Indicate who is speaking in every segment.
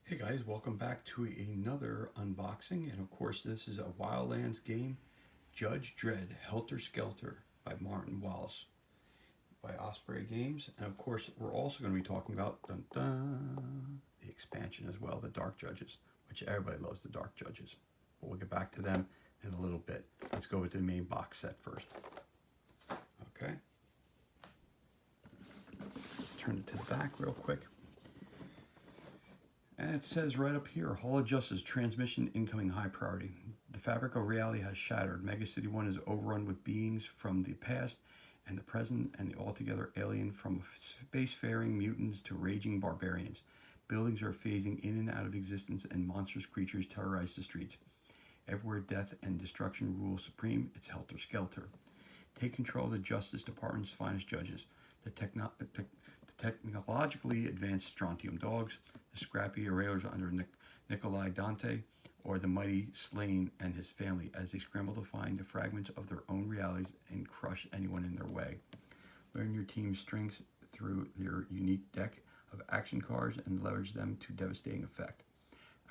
Speaker 1: Hey guys, welcome back to another unboxing, and of course this is a Wildlands game, Judge Dredd, Helter Skelter by Martin Wallace by Osprey Games, and of course we're also going to be talking about the expansion as well, the Dark Judges, which everybody loves the Dark Judges, but we'll get back to them in a little bit. Let's go with the main box set first. Okay, turn it to the back real quick. And it says right up here, Hall of Justice, transmission incoming high priority. The fabric of reality has shattered. Mega City 1 is overrun with beings from the past and the present and the altogether alien, from spacefaring mutants to raging barbarians. Buildings are phasing in and out of existence and monstrous creatures terrorize the streets. Everywhere death and destruction rule supreme, it's Helter Skelter. Take control of the Justice Department's finest judges. The technologically advanced strontium dogs, the scrappy railers under Nikolai Dante, or the mighty Slain and his family as they scramble to find the fragments of their own realities and crush anyone in their way. Learn your team's strengths through their unique deck of action cards and leverage them to devastating effect.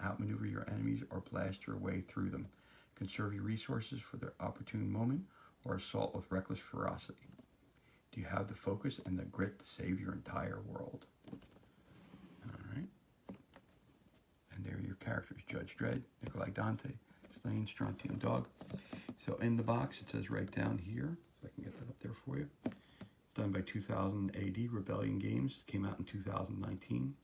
Speaker 1: Outmaneuver your enemies or blast your way through them. Conserve your resources for their opportune moment or assault with reckless ferocity. Do you have the focus and the grit to save your entire world? Alright. And there are your characters. Judge Dredd, Nikolai Dante, Slain, Strontium Dog. So in the box it says right down here, if I can get that up there for you. It's done by 2000 AD, Rebellion Games. Came out in 2019.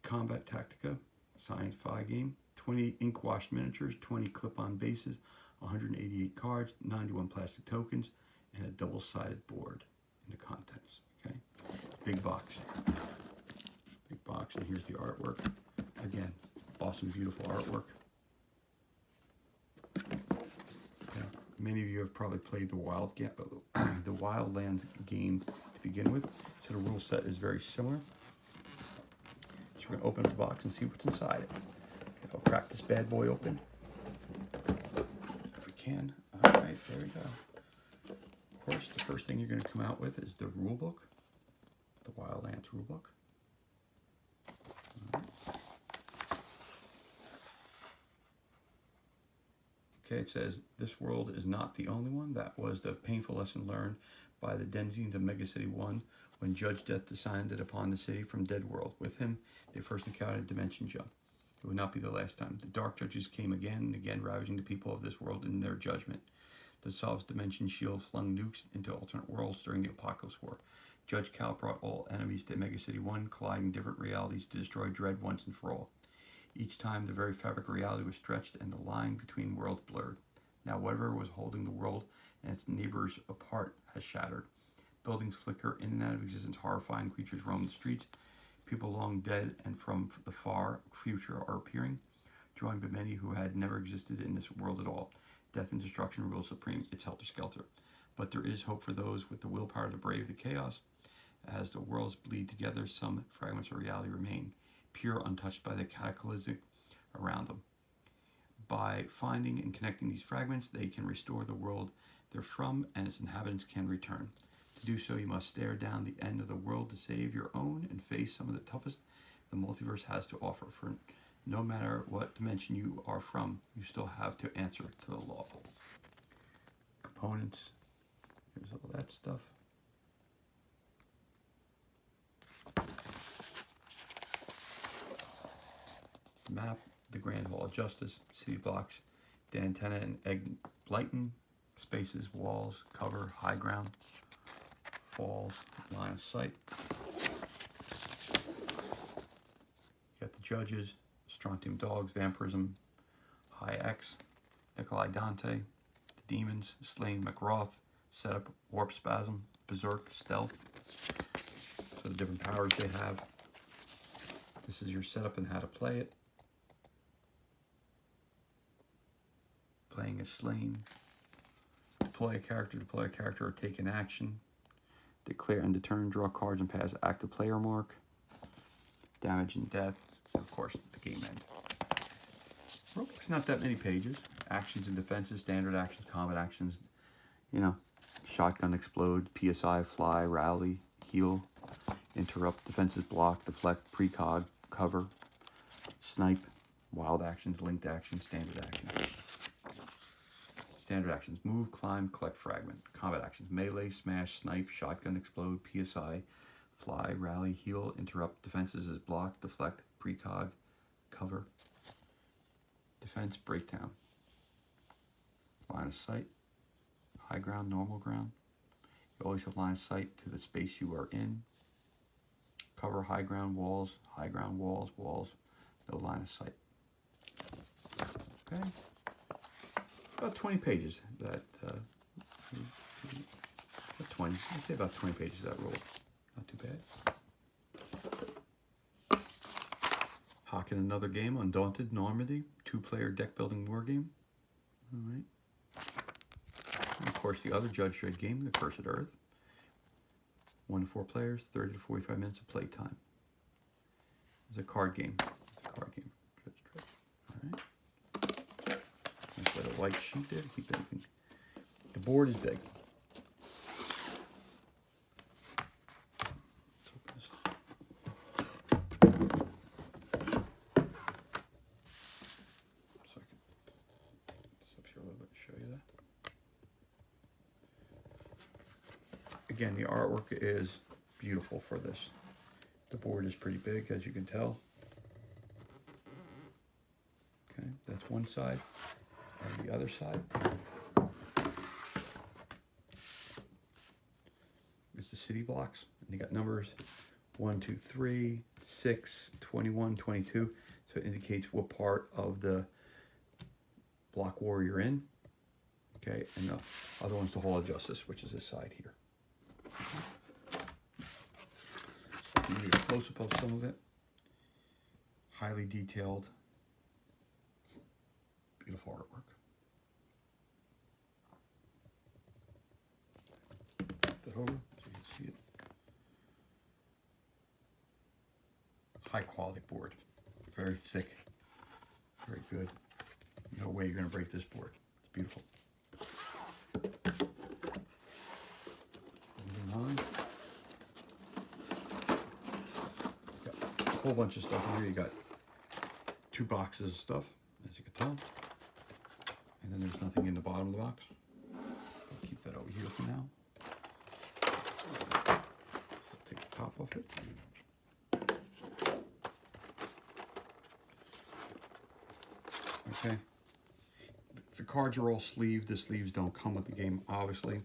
Speaker 1: Combat Tactica, sci-fi game. 20 ink-washed miniatures, 20 clip-on bases, 188 cards, 91 plastic tokens, and a double-sided board in the contents. Okay, big box, and here's the artwork. Again, awesome, beautiful artwork. Yeah, many of you have probably played the Wildlands game to begin with, so the rule set is very similar. So we're going to open up the box and see what's inside it. Okay, I'll crack this bad boy open if we can. All right, there we go. Of course, the first thing you're going to come out with is the rule book, the Wildlands rule book. Right. Okay, it says, this world is not the only one. That was the painful lesson learned by the Denizens of Mega City 1 when Judge Death descended upon the city from Dead World. With him, they first encountered a dimension jump. It would not be the last time. The Dark Judges came again and again, ravaging the people of this world in their judgment. The Solves Dimension Shield flung nukes into alternate worlds during the Apocalypse War. Judge Cal brought all enemies to Mega City 1, colliding different realities to destroy Dredd once and for all. Each time, the very fabric of reality was stretched and the line between worlds blurred. Now, whatever was holding the world and its neighbors apart has shattered. Buildings flicker in and out of existence, horrifying creatures roam the streets. People long dead and from the far future are appearing, joined by many who had never existed in this world at all. Death and destruction rule supreme. It's Helter Skelter. But there is hope for those with the willpower to brave the chaos. As the worlds bleed together, some fragments of reality remain, pure, untouched by the cataclysmic around them. By finding and connecting these fragments, they can restore the world they're from, and its inhabitants can return. To do so, you must stare down the end of the world to save your own and face some of the toughest the multiverse has to offer. For no matter what dimension you are from, you still have to answer to the law. Components. Here's all that stuff. Map, the Grand Hall of Justice, city blocks, the antenna and egg lighten, spaces, walls, cover, high ground, falls, line of sight. You got the judges, Strontium Dogs, Vampirism, High X, Nikolai Dante, the Demons, Slain, McRoth, Setup, Warp Spasm, Berserk, Stealth. So the different powers they have. This is your setup and how to play it. Playing as Slain. Deploy a character, or take an action. Declare and determine, draw cards and pass active player mark. Damage and death. And of course, the game end. Rulebook's not that many pages. Actions and defenses, standard actions, combat actions. You know, shotgun, explode, PSI, fly, rally, heal, interrupt, defenses, block, deflect, precog, cover, snipe, wild actions, linked actions, standard actions. Standard actions: move, climb, collect fragment. Combat actions: melee, smash, snipe, shotgun, explode, PSI, fly, rally, heal, interrupt. Defenses is block, deflect, precog, cover. Defense, breakdown. Line of sight, high ground, normal ground. You always have line of sight to the space you are in. Cover, high ground, walls, walls. No line of sight. Okay. About 20 pages. About 20. I'd say about 20 pages of that rule. Not too bad. Hawking another game, Undaunted Normandy, 2-player deck building war game. All right. And of course, the other Judge Dredd game, The Cursed Earth. 1 to 4 players, 30 to 45 minutes of play time. It's a card game. It's a card game. Judge Dredd. All right. Nice little white sheet there to keep everything. The board is big. Let's open this. Second. This up here a little bit to show you that. Again, the artwork is beautiful for this. The board is pretty big, as you can tell. Okay, that's one side. And the other side is the city blocks. And you got numbers 1, 2, 3, 6, 21, 22. So it indicates what part of the block war you're in. Okay, and the other one's the Hall of Justice, which is this side here. So you get a close-up of some of it. Highly detailed, beautiful artwork. Flip that over so you can see it. High quality board, very thick, very good. No way you're going to break this board. It's beautiful. Moving on. Got a whole bunch of stuff in here. You got 2 boxes of stuff, as you can tell. And then there's nothing in the bottom of the box. I'll keep that over here for now. Take the top off it. Okay. The cards are all sleeved. The sleeves don't come with the game, obviously.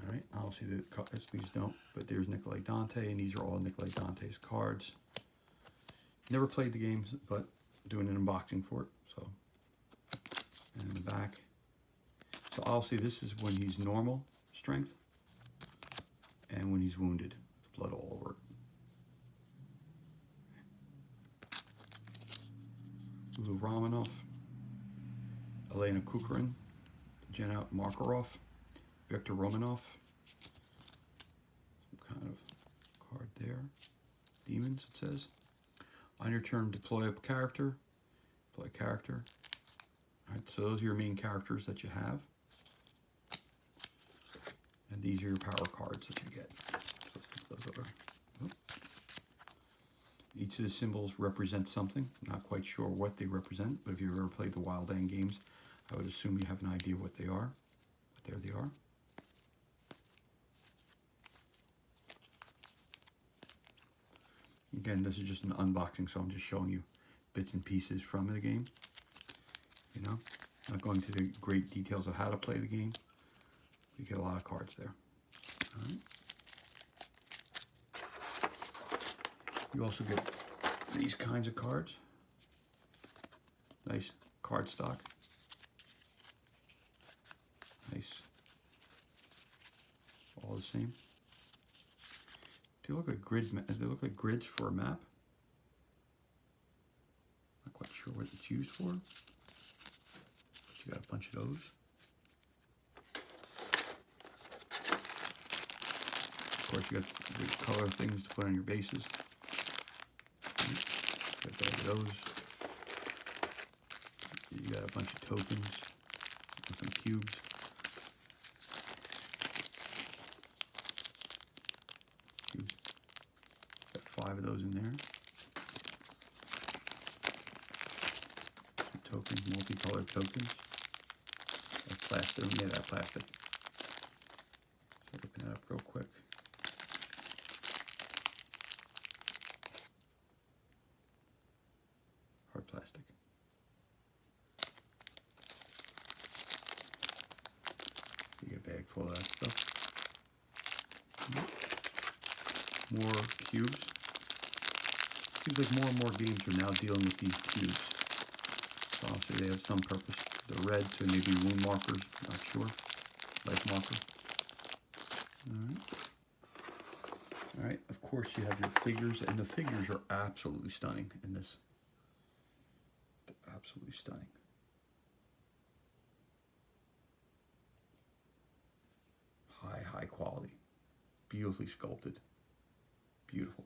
Speaker 1: All right, obviously the sleeves don't, but there's Nicolai Dante, and these are all Nicolai Dante's cards. Never played the games, but doing an unboxing for it, so. And in the back. So obviously this is when he's normal strength, and when he's wounded. It's blood all over it. Lou Romanov, Elena Kukarin, Jenna Makarov, Viktor Romanov. Some kind of card there. Demons, it says. On your turn, deploy a character. Deploy a character. All right, so those are your main characters that you have. And these are your power cards that you get. So let's flip those over. Oh. Each of the symbols represents something. Not quite sure what they represent, but if you've ever played the Wild End games, I would assume you have an idea what they are. But there they are. Again, this is just an unboxing, so I'm just showing you bits and pieces from the game. You know, not going to the great details of how to play the game. You get a lot of cards there. All right. You also get these kinds of cards. Nice card stock. Nice. All the same. They look like they look like grids for a map. Not quite sure what it's used for. But you got a bunch of those. Of course, you got the color things to put on your bases. Got those. You got a bunch of tokens and some cubes. Got 5 of those in there. multicolored tokens. That's plastic. Yeah, that plastic. So open that up real quick. Hard plastic. You get a bag full of that stuff. More cubes. Seems like more and more games are now dealing with these cubes. So obviously they have some purpose. The red, so maybe wound markers, not sure. Life marker. Alright, of course you have your figures, and the figures are absolutely stunning in this. They're absolutely stunning. High quality. Beautifully sculpted. Beautiful.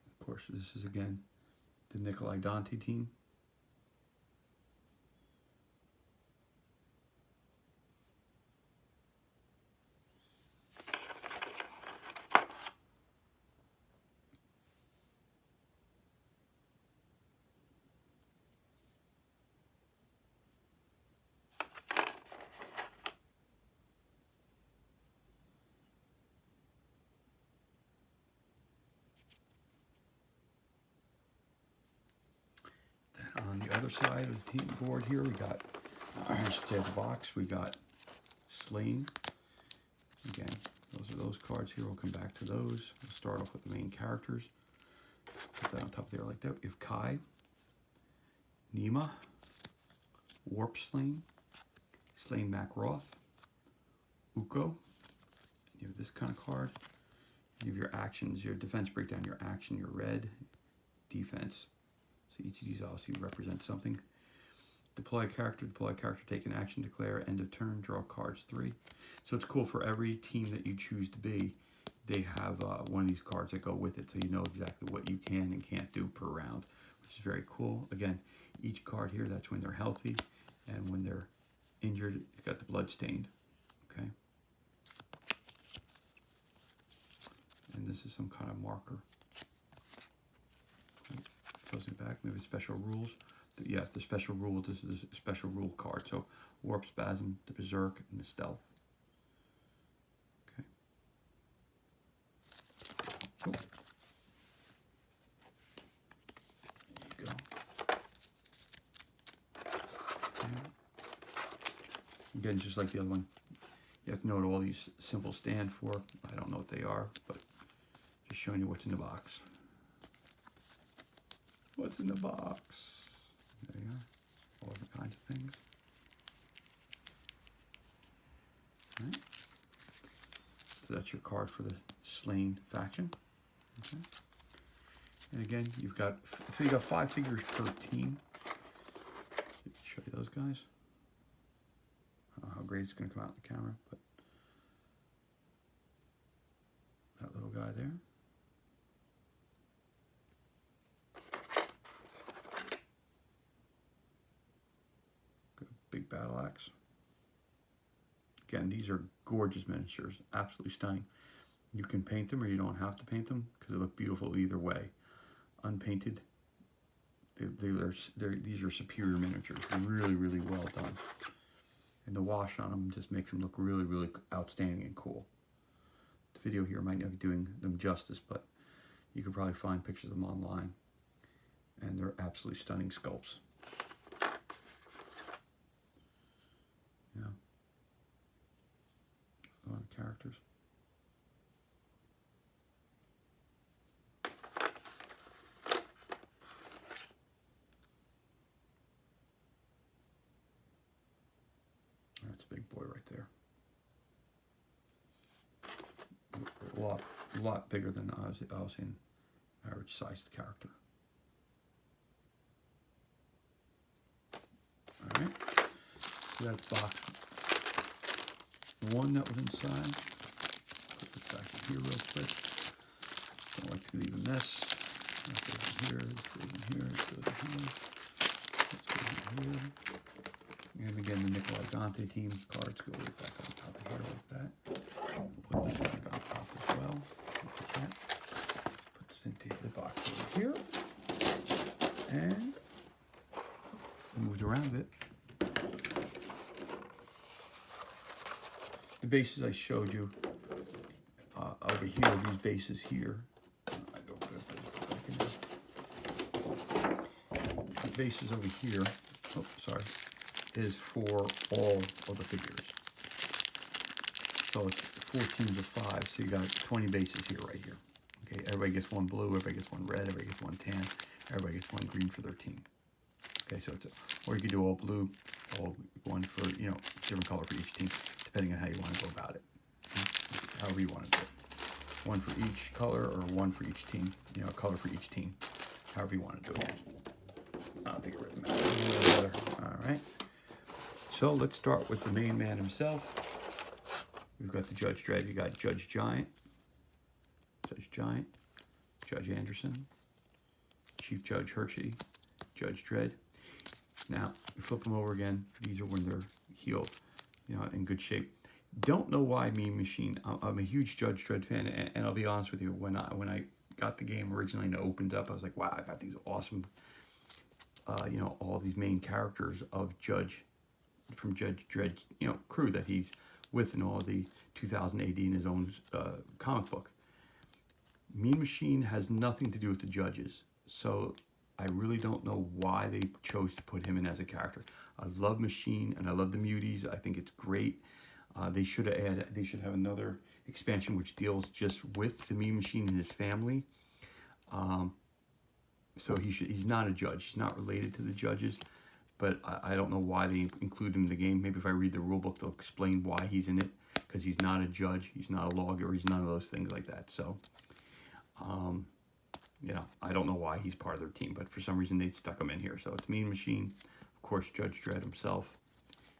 Speaker 1: Of course, this is again the Nikolai Dante team. On the other side of the team board here, we got, I should say the box, we got Slain. Again, those are those cards here. We'll come back to those. We'll start off with the main characters. Put that on top there like that. We have Kai, Nima, Warp Slain, Slain Macroth, Uko. You have this kind of card. You have your actions, your defense breakdown, your action, your red, defense. So each of these obviously represents something. Deploy character, take an action, declare, end of turn, draw cards 3. So it's cool for every team that you choose to be, they have one of these cards that go with it, so you know exactly what you can and can't do per round, which is very cool. Again, each card here, that's when they're healthy, and when they're injured, it's got the blood stained, okay? And this is some kind of marker. Closing it back, maybe special rules. Yeah, the special rule, this is a special rule card. So Warp, Spasm, the Berserk, and the Stealth. Okay. Cool. There you go. And again, just like the other one, you have to know what all these symbols stand for. I don't know what they are, but just showing you what's in the box. What's in the box? There you are. All different kinds of things. All right. So that's your card for the Slain faction. Okay. And again, you've got 5 figures per team. Show you those guys. I don't know how great it's going to come out in the camera, but that little guy there. Big battle axe. Again, these are gorgeous miniatures, absolutely stunning. You can paint them or you don't have to paint them because they look beautiful either way. Unpainted, these are superior miniatures, really, really well done. And the wash on them just makes them look really, really outstanding and cool. The video here might not be doing them justice, but you could probably find pictures of them online. And they're absolutely stunning sculpts. Yeah. A lot of characters. That's a big boy right there. A lot bigger than I was in average sized character. All right. So that's box 1 that was inside. Put this back in here real quick. Don't like to leave a mess. That goes in here, this goes in here, this goes in here, this goes in here. And again, the Nikolai Dante Stronte team cards go right back on top of here like that. Put this back on top as well. Like that. Put this into the box over here. And moved around a bit. The bases I showed you over here, these bases here. I don't put it back in there. The bases over here, oh, sorry, is for all of the figures. So it's 4 teams of 5, so you got 20 bases here, right here. Okay, everybody gets one blue, everybody gets one red, everybody gets one tan, everybody gets one green for their team. Okay, so it's or you could do all blue, all one for, you know, different color for each team, depending on how you want to go about it. However you want to do it. One for each color or one for each team, you know, a color for each team. However you want to do it. I don't think it really matters. All right. So let's start with the main man himself. We've got the Judge Dredd. You got Judge Giant, Judge Anderson, Chief Judge Hershey, Judge Dredd. Now, you flip them over again. These are when they're healed, you know, in good shape. Don't know why Mean Machine. I'm a huge Judge Dredd fan, and I'll be honest with you. When I got the game originally and it opened up, I was like, wow, I got these awesome, you know, all these main characters of Judge Dredd, you know, crew that he's with in all the 2000 AD in his own comic book. Mean Machine has nothing to do with the judges, so I really don't know why they chose to put him in as a character. I love Machine and I love the Muties. I think it's great. They should have another expansion which deals just with the Mean Machine and his family. So he's not a judge. He's not related to the judges, but I don't know why they include him in the game. Maybe if I read the rule book, they'll explain why he's in it, because he's not a judge. He's not a lawgiver. He's none of those things like that. So, you know, I don't know why he's part of their team, but for some reason they stuck him in here. So it's Mean Machine, of course, Judge Dredd himself.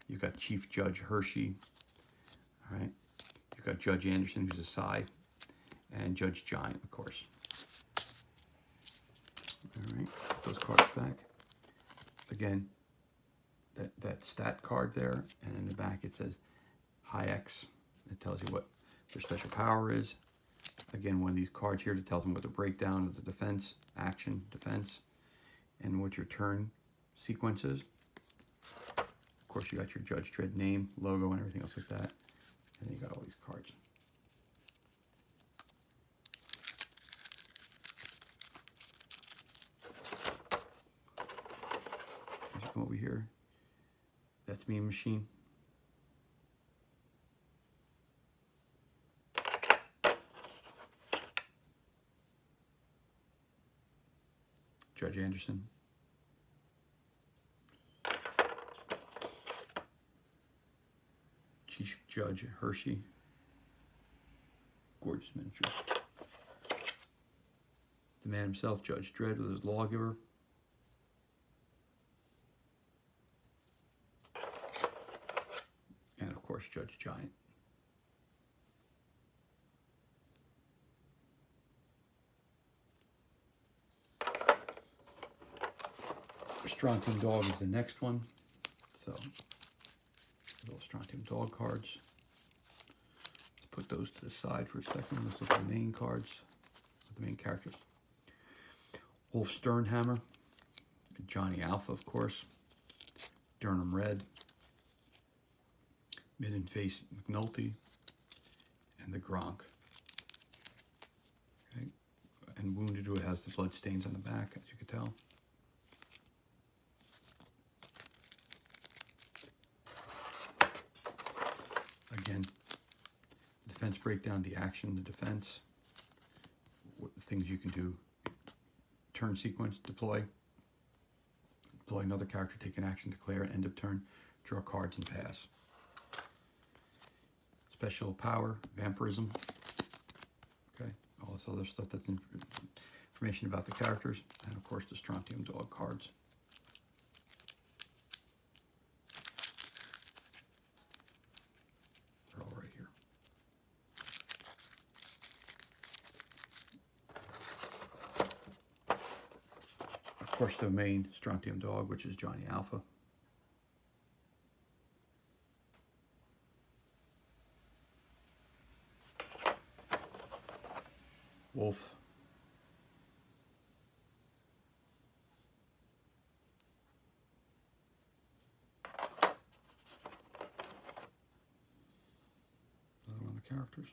Speaker 1: You've got Chief Judge Hershey. All right. You've got Judge Anderson, who's a side, and Judge Giant, of course. All right. Put those cards back. Again, that stat card there, and in the back it says High X. It tells you what their special power is. Again, one of these cards here that tells them what the breakdown of the defense, action, defense, and what your turn sequence is. Of course, you got your Judge Dredd name, logo, and everything else like that. And then you got all these cards. As you come over here, that's Mean Machine. Judge Anderson. Chief Judge Hershey. Gorgeous miniature. The man himself, Judge Dredd, with his lawgiver. And of course, Judge Giant. Strontium Dog is the next one. So, little Strontium Dog cards. Let's put those to the side for a second. Let's look at the main cards, the main characters. Wolf Sternhammer, Johnny Alpha, of course, Durham Red, Midden Face McNulty, and the Gronk. Okay. And Wounded, who has the blood stains on the back, as you can tell. Again, defense breakdown, the action, the defense, what things you can do. Turn sequence, deploy another character, take an action, declare, end of turn, draw cards, and pass. Special power, vampirism. Okay, all this other stuff that's information about the characters, and of course the Strontium Dog cards. Of course, the main Strontium Dog, which is Johnny Alpha. Wolf. Another one of the characters.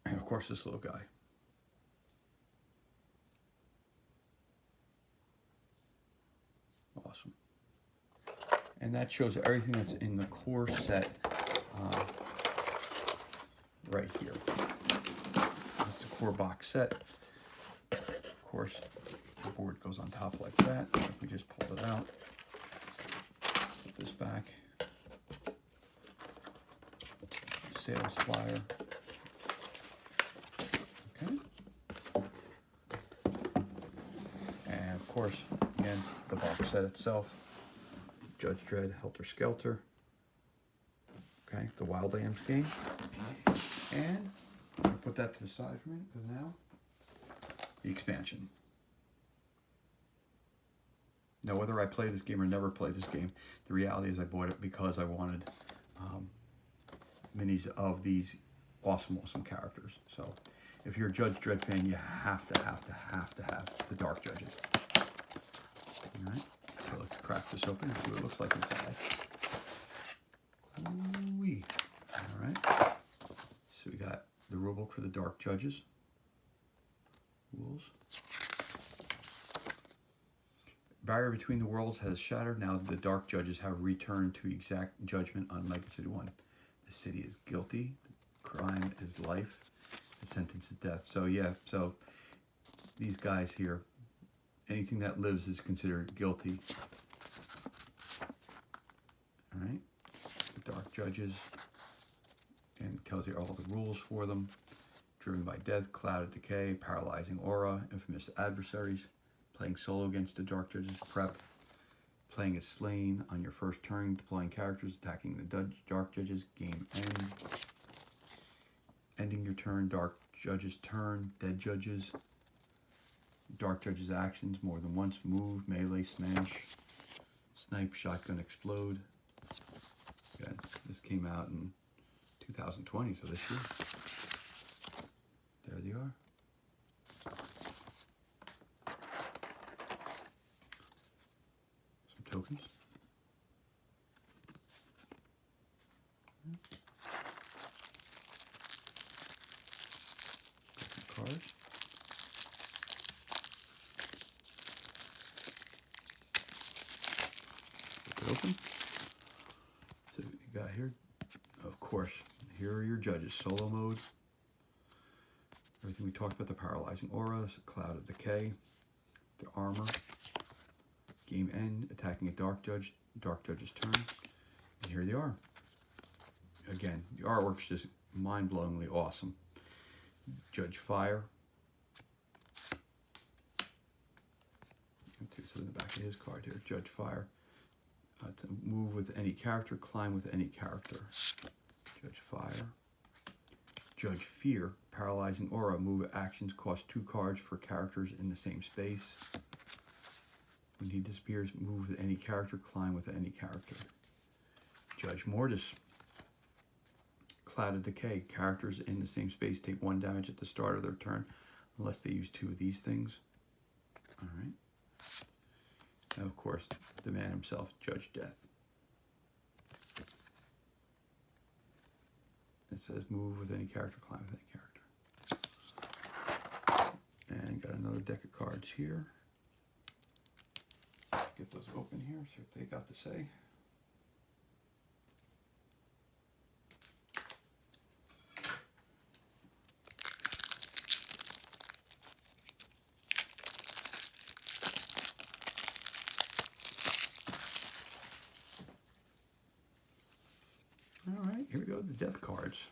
Speaker 1: And of course, this little guy. Awesome. And that shows everything that's in the core set right here. That's the core box set. Of course, the board goes on top like that. We just pulled it out. Put this back. Sales flyer. Okay. And of course, again, the box set itself. Judge Dredd, Helter, Skelter. Okay, the Wildlands game. And I'm going to put that to the side for me, because now, the expansion. Now, whether I play this game or never play this game, the reality is I bought it because I wanted minis of these awesome characters. So, if you're a Judge Dredd fan, you have to have the Dark Judges. All right. So let's crack this open and see what it looks like inside. Ooh-wee. All right. So we got the rulebook for the Dark Judges. Rules. Barrier between the worlds has shattered. Now the Dark Judges have returned to exact judgment on Legacy 1. The city is guilty. The crime is life. The sentence is death. So yeah, so these guys here, anything that lives is considered guilty. All right, the Dark Judges, and it tells you all the rules for them. Driven by death, clouded decay, paralyzing aura, infamous adversaries, playing solo against the Dark Judges, prep, playing as slain on your first turn, deploying characters, attacking the Dark Judges, game end, ending your turn, Dark Judges turn, dead Judges, Dark Judges actions more than once, move, melee, smash, snipe, shotgun, explode. Okay, this came out in 2020, so this year. There they are. Some tokens. Some cards. Open. So you got here, of course, here are your judges. Solo mode. Everything we talked about, the paralyzing auras, cloud of decay, the armor, game end, attacking a Dark Judge, Dark Judge's turn. And here they are. Again, the artwork's just mind-blowingly awesome. Judge Fire. So in the back of his card here, Judge Fire. To move with any character, climb with any character. Judge Fire. Judge Fear, paralyzing aura, move actions, cost 2 cards for characters in the same space. When he disappears, move with any character, climb with any character. Judge Mortis, Cloud of Decay, characters in the same space take 1 damage at the start of their turn, unless they use 2 of these things. All right. And of course, the man himself, Judge Death. It says move with any character, climb with any character. And got another deck of cards here. Get those open here, see what they got to say. All right, here we go, the death cards.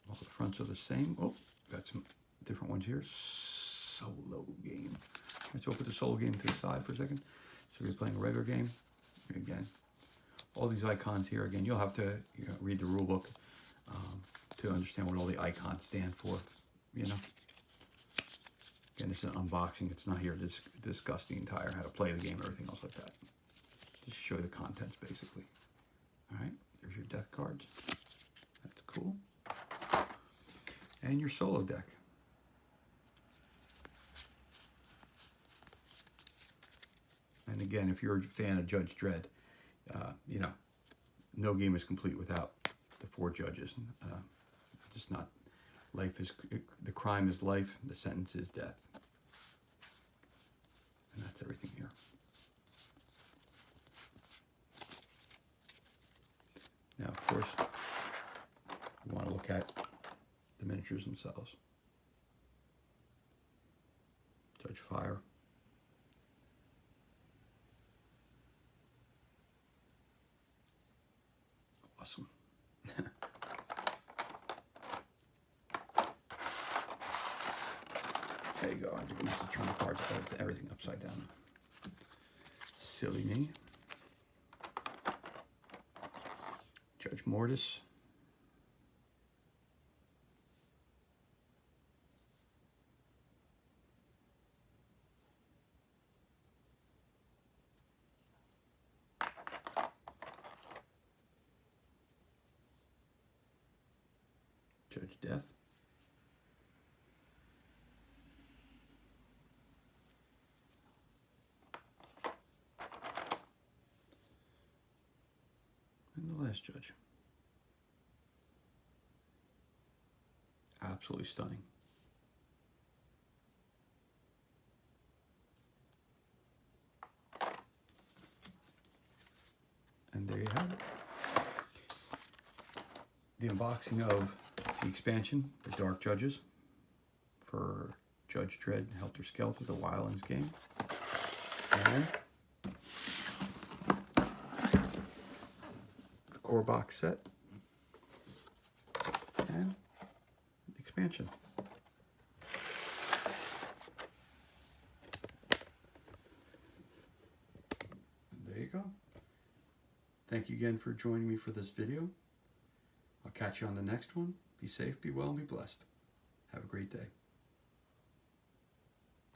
Speaker 1: All the fronts are the same. Oh, got some different ones here. Solo game. All right, so we'll put the solo game to the side for a second. So we're playing a regular game. Again, all these icons here, again, you'll have to read the rule book to understand what all the icons stand for, you know. Again, it's an unboxing. It's not here to discuss the entire how to play the game or everything else like that. Just show you the contents, basically. All right, there's your death cards. That's cool. And your solo deck. And again, if you're a fan of Judge Dredd, you know, no game is complete without the 4 judges. Just not, life is, the crime is life, the sentence is death. And that's everything here. Now, of course, you want to look at the miniatures themselves. Judge Fire. Awesome. There you go. I think I used to turn the cards, everything upside down. Silly me. Judge Mortis. Judge Death. And the last judge. Absolutely stunning. And there you have it. The unboxing of the expansion, the Dark Judges, for Judge Dredd, Helter Skelter, the Wildlings game. And the core box set. And the expansion. And there you go. Thank you again for joining me for this video. I'll catch you on the next one. Be safe, be well, and be blessed. Have a great day.